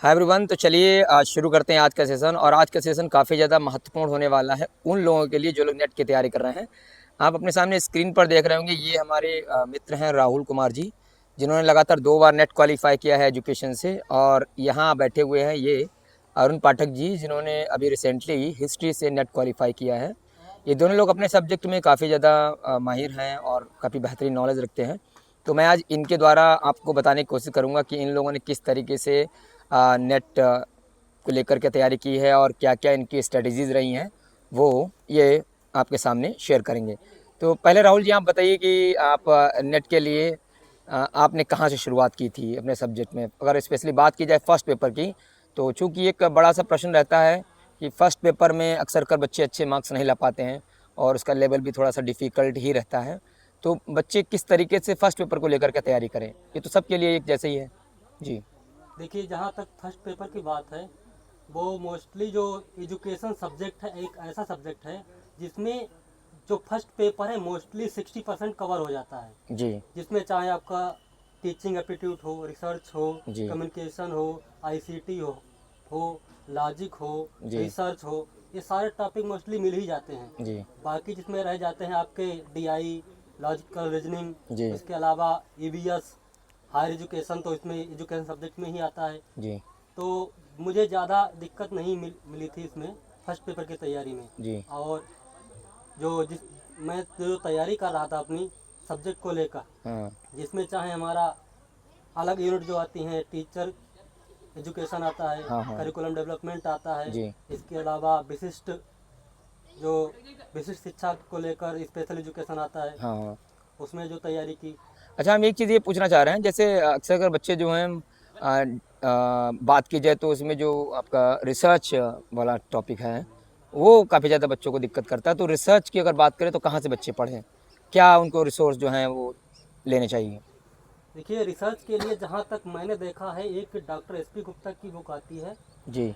Hi everyone. तो चलिए आज शुरू करते हैं आज का सेशन। और आज का सेशन काफ़ी ज़्यादा महत्वपूर्ण होने वाला है उन लोगों के लिए जो लोग नेट की तैयारी कर रहे हैं। आप अपने सामने स्क्रीन पर देख रहे होंगे, ये हमारे मित्र हैं राहुल कुमार जी, जिन्होंने लगातार 2 बार नेट क्वालिफाई किया है एजुकेशन से। और यहाँ बैठे हुए हैं ये अरुण पाठक जी, जिन्होंने अभी रिसेंटली हिस्ट्री से नेट क्वालिफाई किया है। ये दोनों लोग अपने सब्जेक्ट में काफ़ी ज़्यादा माहिर हैं और काफ़ी बेहतरीन नॉलेज रखते हैं। तो मैं आज इनके द्वारा आपको बताने की कोशिश करूँगा कि इन लोगों ने किस तरीके से नेट को लेकर के तैयारी की है और क्या क्या इनकी स्ट्रेटजीज़ रही हैं, वो ये आपके सामने शेयर करेंगे। तो पहले राहुल जी आप बताइए कि आप नेट के लिए आपने कहाँ से शुरुआत की थी अपने सब्जेक्ट में। अगर स्पेशली बात की जाए फर्स्ट पेपर की, तो चूँकि एक बड़ा सा प्रश्न रहता है कि फ़र्स्ट पेपर में अक्सर कर बच्चे अच्छे मार्क्स नहीं ला पाते हैं और उसका लेवल भी थोड़ा सा डिफ़िकल्ट ही रहता है। तो बच्चे किस तरीके से फ़र्स्ट पेपर को लेकर के तैयारी करें, ये तो सबके लिए एक जैसे ही है जी। देखिए, जहाँ तक फर्स्ट पेपर की बात है, वो मोस्टली जो एजुकेशन सब्जेक्ट है, एक ऐसा सब्जेक्ट है जिसमें जो फर्स्ट पेपर है मोस्टली 60% कवर हो जाता है। जी। जिसमें चाहे आपका टीचिंग एप्टीट्यूड हो, रिसर्च हो, जी। कम्युनिकेशन हो, आईसीटी हो लॉजिक हो, जी। रिसर्च हो, ये सारे टॉपिक मोस्टली मिल ही जाते हैं। जी। बाकी जिसमें रह जाते हैं आपके डीआई, लॉजिकल रीजनिंग, जी। इसके अलावा ईवीएस, हायर एजुकेशन, तो इसमें एजुकेशन सब्जेक्ट में ही आता है। जी। तो मुझे ज़्यादा दिक्कत नहीं मिली थी इसमें फर्स्ट पेपर की तैयारी में। जी। और मैं जो तैयारी कर रहा था अपनी सब्जेक्ट को लेकर, हाँ। जिसमें चाहे हमारा अलग यूनिट जो आती हैं, टीचर एजुकेशन आता है, हाँ। हाँ। करिकुलम डेवलपमेंट आता है, जी। इसके अलावा जो विशिष्ट शिक्षा को लेकर स्पेशल एजुकेशन आता है, हाँ। हाँ। उसमें जो तैयारी की। अच्छा, हम एक चीज़ ये पूछना चाह रहे हैं, जैसे अक्सर अगर बच्चे जो हैं बात की जाए तो उसमें जो आपका रिसर्च वाला टॉपिक है वो काफ़ी ज़्यादा बच्चों को दिक्कत करता है। तो रिसर्च की अगर बात करें तो कहाँ से बच्चे पढ़ें, क्या उनको रिसोर्स जो हैं वो लेने चाहिए? देखिए, रिसर्च के लिए जहाँ तक मैंने देखा है, एक डॉक्टर एसपी गुप्ता की बुक आती है, जी।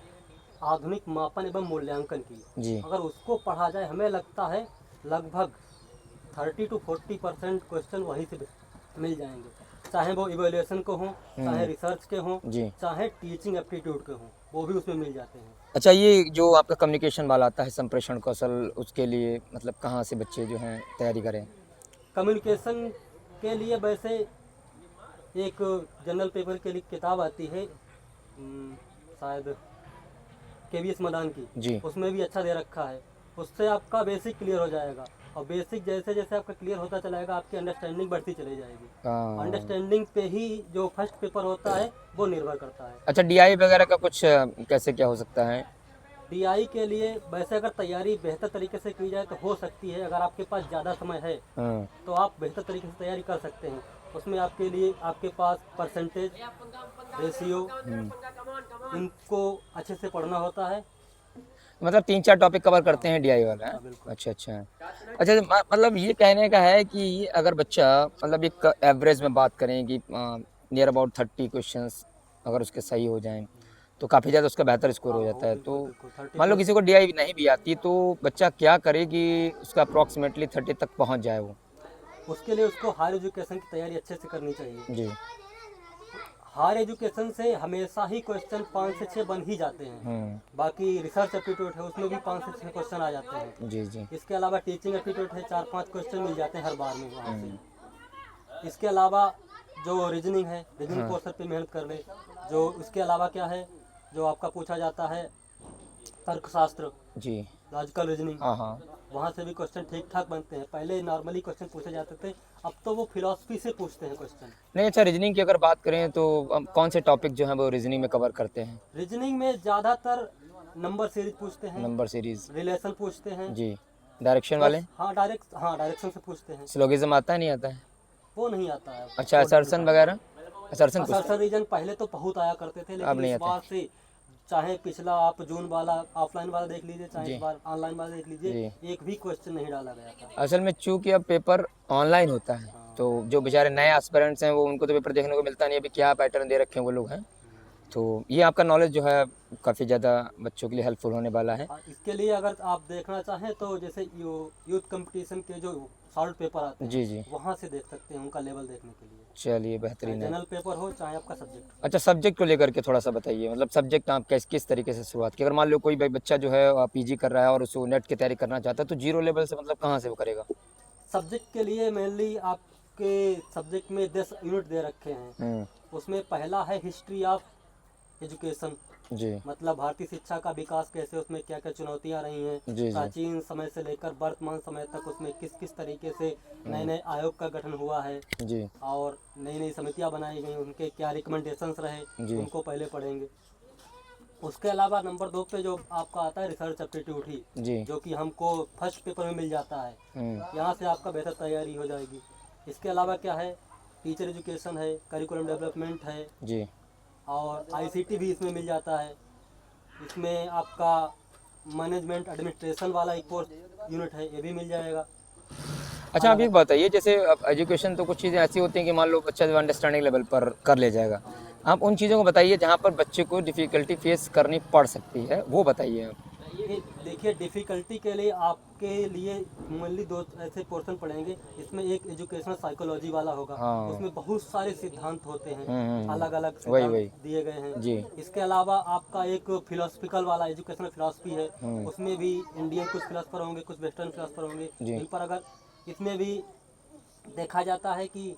आधुनिक मापन एवं मूल्यांकन की। जी। अगर उसको पढ़ा जाए, हमें लगता है लगभग 30 to 40% क्वेश्चन वहीं से मिल जाएंगे, चाहे वो इवेल्युएशन को हों, चाहे रिसर्च के हों, जी। चाहे टीचिंग एप्टीट्यूड के हों, वो भी उसमें मिल जाते हैं। अच्छा, ये जो आपका कम्युनिकेशन वाला आता है संप्रेषण कौशल, उसके लिए मतलब कहाँ से बच्चे जो हैं तैयारी करें? कम्युनिकेशन के लिए वैसे एक जनरल पेपर के लिए किताब आती है, शायद केवीएस मदान की, जी। उसमें भी अच्छा दे रखा है। उससे आपका बेसिक क्लियर हो जाएगा, और बेसिक जैसे जैसे आपका क्लियर होता चलाएगा, आपकी अंडरस्टैंडिंग बढ़ती चली जाएगी। हाँ। अंडरस्टैंडिंग पे ही जो फर्स्ट पेपर होता है वो निर्भर करता है। अच्छा, डीआई वगैरह का कुछ कैसे क्या हो सकता है? डीआई के लिए वैसे अगर तैयारी बेहतर तरीके से की जाए तो हो सकती है। अगर आपके पास ज़्यादा समय है हाँ। तो आप बेहतर तरीके से तैयारी कर सकते हैं। उसमें आपके लिए आपके पास परसेंटेज, रेशियो, इनको अच्छे से पढ़ना होता है। मतलब 3-4 टॉपिक कवर करते हैं डीआई वाला है? हाँ, बिल्कुल। अच्छा, अच्छा। अच्छा, मतलब ये कहने का है कि अगर बच्चा मतलब एक एवरेज में बात करें कि नियर अबाउट 30 क्वेश्चंस अगर उसके सही हो जाएँ, तो काफ़ी ज़्यादा उसका बेहतर स्कोर हाँ, हो हाँ, जाता है। बिल्कुल तो बिल्कुल 30 मान लो प्लस। किसी को डीआई नहीं भी आती, तो बच्चा क्या करे कि उसका अप्रॉक्सिमेटली 30 तक पहुँच जाए वो? उसके लिए उसको हायर एजुकेशन की तैयारी अच्छे से करनी चाहिए। जी। हायर एजुकेशन से हमेशा ही क्वेश्चन 5 से 6 बन ही जाते हैं। हुँ। बाकी रिसर्च एप्टीट्यूड है, उसमें भी 5 से 6 क्वेश्चन आ जाते हैं। जी। जी। इसके अलावा टीचिंग एप्टीट्यूड है, 4-5 क्वेश्चन मिल जाते हैं हर बार में वहाँ हुँ। से। इसके अलावा जो रीजनिंग है, रीजनिंग हाँ। पोर्शन पे मेहनत कर ले। जो इसके अलावा क्या है, जो आपका पूछा जाता है, तर्कशास्त्र, जी। लॉजिकल रीजनिंग, हाँ। हाँ। वहाँ से भी क्वेश्चन ठीक ठाक बनते हैं। पहले नॉर्मली क्वेश्चन पूछे जाते थे, अब तो वो फिलॉसफी से पूछते हैं क्वेश्चन। नहीं, अच्छा, रीजनिंग की अगर बात करें तो कौन से टॉपिक जो हैं वो रीजनिंग में कवर करते हैं? रीजनिंग में ज़्यादातर नंबर सीरीज पूछते हैं, नंबर सीरीज़। रिलेशन पूछते हैं, जी। डायरेक्शन वाले? प्लस हाँ डायरेक्शन से पूछते हैं। सिलोगिज़्म आता है, नहीं आता है? वो नहीं आता है, अच्छा, वो असर्शन डिपार्टमेंट। वगैरह? असर्शन पूछते असर्सर हैं? रीजन पहले तो बहुत आया करते थे, अब लेकिन नहीं इस आता है? बार से चाहे पिछला आप जून वाला ऑफलाइन वाला देख लीजिए, चाहे जी। इस बार ऑनलाइन वाला देख लीजिए, जी। एक भी क्वेश्चन नहीं डाला गया था। असल में चूँकि अब पेपर ऑनलाइन होता है, हाँ। तो जो बेचारे नए एस्पिरेंट्स हैं वो उनको तो पेपर देखने को मिलता नहीं है, अभी क्या पैटर्न दे रखे हैं वो लोग हैं। तो ये आपका नॉलेज जो है काफ़ी ज़्यादा बच्चों के लिए हेल्पफुल होने वाला है। इसके लिए अगर आप देखना चाहें तो जैसे यूथ कंपटीशन के जो सॉल्व पेपर आते जी हैं जी, वहाँ से देख सकते हैं उनका लेवल देखने के लिए, चलिए चाहे बेहतरीन है। जनरल पेपर हो चाहे आपका सब्जेक्ट हो। अच्छा, सब्जेक्ट को लेकर के थोड़ा सा बताइए, मतलब सब्जेक्ट आप किस तरीके से शुरुआत की? अगर मान लो कोई बच्चा जो है पीजी कर रहा है और उसको नेट की तैयारी करना चाहता है तो जीरो लेवल से मतलब कहाँ से वो करेगा? सब्जेक्ट के लिए मेनली आपके सब्जेक्ट में 10 यूनिट दे रखे हैं। उसमें पहला है हिस्ट्री ऑफ एजुकेशन, जी मतलब भारतीय शिक्षा का विकास कैसे, उसमें क्या क्या चुनौतियां रही हैं, जी जी प्राचीन समय से लेकर वर्तमान समय तक उसमें किस किस तरीके से नए नए आयोग का गठन हुआ है जी और नई नई समितियां बनाई गई, उनके क्या रिकमेंडेशंस रहे, जी उनको पहले पढ़ेंगे। उसके अलावा नंबर 2 पे जो आपका आता है रिसर्च एप्टीट्यूड ही, जी जो कि हमको फर्स्ट पेपर में मिल जाता है। हम्म यहाँ से आपका बेहतर तैयारी हो जाएगी। इसके अलावा क्या है, टीचर एजुकेशन है, करिकुलम डेवलपमेंट है जी। और आईसीटी भी इसमें मिल जाता है। इसमें आपका मैनेजमेंट एडमिनिस्ट्रेशन वाला एक कोर्स यूनिट है, ये भी मिल जाएगा। अच्छा, आप ये बताइए, जैसे अब एजुकेशन तो कुछ चीज़ें ऐसी होती हैं कि मान लो बच्चा जो अंडरस्टैंडिंग लेवल पर कर ले जाएगा, आप उन चीज़ों को बताइए जहाँ पर बच्चे को डिफ़िकल्टी फेस करनी पड़ सकती है, वो बताइए आप। ये देखिए, डिफ़िकल्टी के लिए आपके लिए मेनली 2 ऐसे पोर्शन पढ़ेंगे। इसमें एक एजुकेशनल साइकोलॉजी वाला होगा, हाँ उसमें बहुत सारे सिद्धांत होते हैं, अलग अलग वही सिद्धांत वही दिए गए हैं। जी इसके अलावा आपका एक फिलोसफिकल वाला एजुकेशनल फिलॉसफी है, हम्म उसमें भी इंडियन कुछ फिलोसफर होंगे, कुछ वेस्टर्न फिलोसफर होंगे। जी इन पर अगर इसमें भी देखा जाता है कि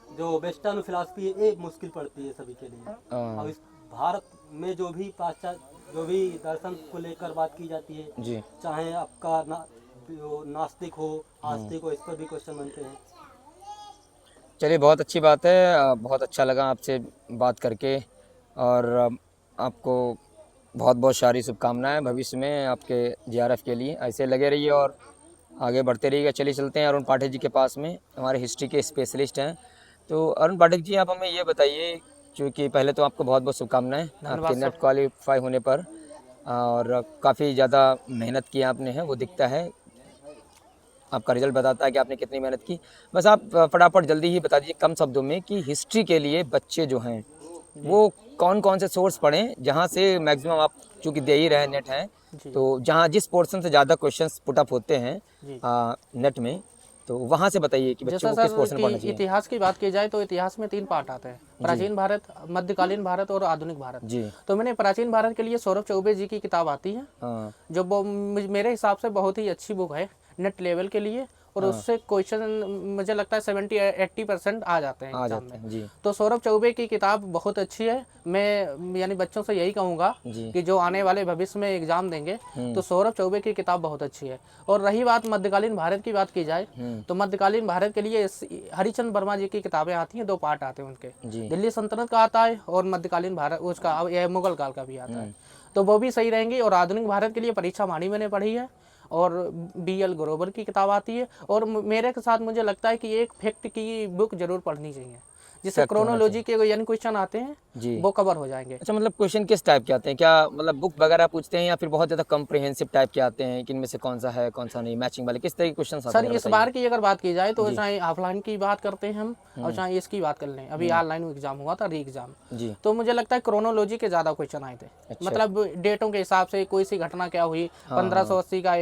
जो वेस्टर्न फिलॉसफी है ये मुश्किल पड़ती है सभी के लिए। हाँ, और इस भारत में जो भी पाश्चात्य जो भी दर्शन को लेकर बात की जाती है, जी चाहे आपका नास्तिक हो आस्तिक हो, इस पर भी क्वेश्चन बनते हैं। चलिए, बहुत अच्छी बात है। बहुत अच्छा लगा आपसे बात करके, और आपको बहुत बहुत सारी शुभकामनाएं भविष्य में आपके जेआरएफ के लिए। ऐसे लगे रहिए और आगे बढ़ते रहिएगा। चलिए चलते हैं अरुण पाठक जी के पास में, हमारे हिस्ट्री के स्पेशलिस्ट हैं। तो अरुण पाठक जी, आप हमें ये बताइए, क्योंकि पहले तो आपको बहुत बहुत शुभकामनाएं आपके धन्यवाद नेट सर। क्वालिफाई होने पर, और काफ़ी ज़्यादा मेहनत की आपने है, वो दिखता है, आपका रिजल्ट बताता है कि आपने कितनी मेहनत की। बस आप फटाफट जल्दी ही बता दीजिए कम शब्दों में कि हिस्ट्री के लिए बच्चे जो हैं जी वो कौन कौन से सोर्स पढ़ें, जहाँ से मैक्सिमम आप चूँकि दे ही रहे हैं, नेट है, जी तो जहाँ जिस पोर्शन से ज़्यादा क्वेश्चंस पुट अप होते हैं जी। नेट में, तो वहाँ से बताइए कि बच्चों जैसा को किस सर पोर्शन कि पढ़ना चाहिए। इतिहास की बात की जाए तो इतिहास में 3 पार्ट आते हैं, जी प्राचीन भारत, मध्यकालीन भारत और आधुनिक भारत। जी तो मैंने प्राचीन भारत के लिए सौरभ चौबे जी की किताब आती है, हाँ जो मेरे हिसाब से बहुत ही अच्छी बुक है नेट लेवल के लिए, और हाँ, उससे क्वेश्चन मुझे लगता है 70-80% आ जाते हैं आ एग्जाम जाते में। हैं। जी तो सौरभ चौबे की किताब बहुत अच्छी है। मैं यानी बच्चों से यही कहूँगा जी कि जो आने वाले भविष्य में एग्जाम देंगे तो सौरभ चौबे की किताब बहुत अच्छी है। और रही बात मध्यकालीन भारत की बात की जाए तो मध्यकालीन भारत के लिए हरिचंद वर्मा जी की किताबें आती हैं, 2 पार्ट आते हैं उनके, जी दिल्ली सल्तनत का आता है और मध्यकालीन भारत उसका यह मुगल काल का भी आता है, तो वो भी सही रहेंगी। और आधुनिक भारत के लिए परीक्षा वाणी मैंने पढ़ी है और BL ग्रोवर की किताब आती है। और मेरे के साथ मुझे लगता है कि एक फैक्ट की बुक जरूर पढ़नी चाहिए, जिससे फैक्ट होना क्रोनोलॉजी चाहिए। के यानी क्वेश्चन आते हैं जी। वो कवर हो जाएंगे। अच्छा, मतलब क्वेश्चन किस टाइप के आते हैं? क्या मतलब बुक वगैरह पूछते हैं या फिर बहुत ज़्यादा कॉम्प्रिहेंसिव टाइप के आते हैं कि इनमें से कौन सा है कौन सा नहीं, मैचिंग वाले किस तरह के क्वेश्चन आते सर हैं, अगर इस बताइए। बार की अगर बात की जाए तो जी चाहे ऑफलाइन की बात करते हैं हम और चाहे इसकी बात कर लें, अभी ऑनलाइन एग्जाम हुआ था, री एग्जाम, जी तो मुझे लगता है क्रोनोलॉजी के ज़्यादा क्वेश्चन आए थे। अच्छा। मतलब डेटों के हिसाब से कोई सी घटना क्या हुई, 1580 का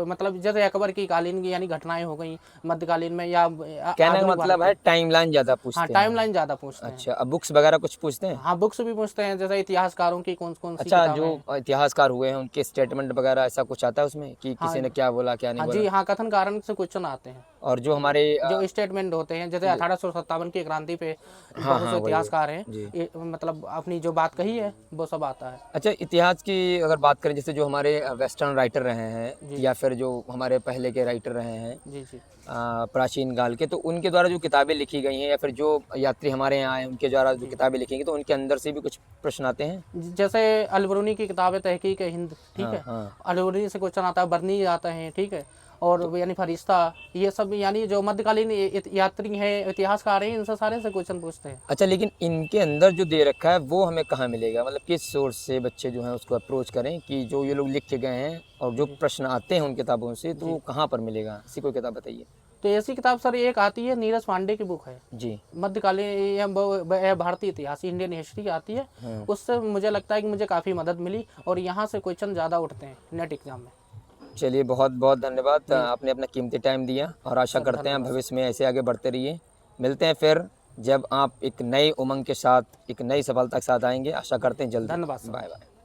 मतलब जैसे अकबर की कालीन की यानी घटनाएं हो गई मध्यकालीन में, या कहने का आधुनिक भारत मतलब में। है टाइमलाइन ज़्यादा हाँ, पूछते हैं। टाइमलाइन ज़्यादा पूछते हैं। अच्छा, अब बुक्स वगैरह कुछ पूछते हैं? हाँ, बुक्स भी पूछते हैं, जैसे इतिहासकारों की कौन कौन सी अच्छा, किताबें जो हैं। इतिहासकार हुए हैं उनके स्टेटमेंट वगैरह ऐसा कुछ आता है उसमें कि हाँ किसी ने क्या बोला क्या नहीं हाँ बोला? जी, हाँ, कथन कारण से क्वेश्चन आते हैं, और जो हमारे जो स्टेटमेंट होते हैं, जैसे 1857 की क्रांति पे हाँ बहुत हाँ से वही वही इतिहासकार हैं, जी। मतलब अपनी जो बात कही है वो सब आता है। अच्छा, इतिहास की अगर बात करें, जैसे जो हमारे वेस्टर्न राइटर रहे हैं जी या फिर जो हमारे पहले के राइटर रहे हैं जी जी। प्राचीन काल के, तो उनके द्वारा जो किताबें लिखी गई हैं या फिर जो यात्री हमारे यहाँ आए उनके द्वारा जो जी किताबें लिखी गई, तो उनके अंदर से भी कुछ प्रश्न आते हैं। जैसे अलबरूनी की किताब है तहकीक हिंद, ठीक हाँ है, हाँ। अलबरूनी से क्वेश्चन आता है, बर्नी आता है, ठीक है, और यानी फरिश्ता, ये सब यानी जो मध्यकालीन यात्री हैं, इतिहासकार हैं, इनसे सारे से क्वेश्चन पूछते हैं। अच्छा, लेकिन इनके अंदर जो दे रखा है वो हमें कहाँ मिलेगा? मतलब किस सोर्स से बच्चे जो हैं उसको अप्रोच करें कि जो ये लोग लिख के गए हैं और जो प्रश्न आते हैं उन किताबों से, तो वो कहाँ पर मिलेगा? ऐसी कोई किताब बताइए। तो ऐसी किताब सर एक आती है, नीरज पांडे की बुक है, जी। मध्यकालीन या भारतीय इतिहास, इंडियन हिस्ट्री की आती है। उससे मुझे लगता है कि मुझे काफ़ी मदद मिली और यहाँ से क्वेश्चन ज़्यादा उठते हैं नेट एग्जाम में। चलिए बहुत बहुत धन्यवाद, आपने अपना कीमती टाइम दिया और आशा करते हैं भविष्य में ऐसे आगे बढ़ते रहिए। मिलते हैं फिर जब आप एक नई उमंग के साथ, एक नई सफलता के साथ आएंगे। आशा करते हैं जल्दी। धन्यवाद सर। Bye bye.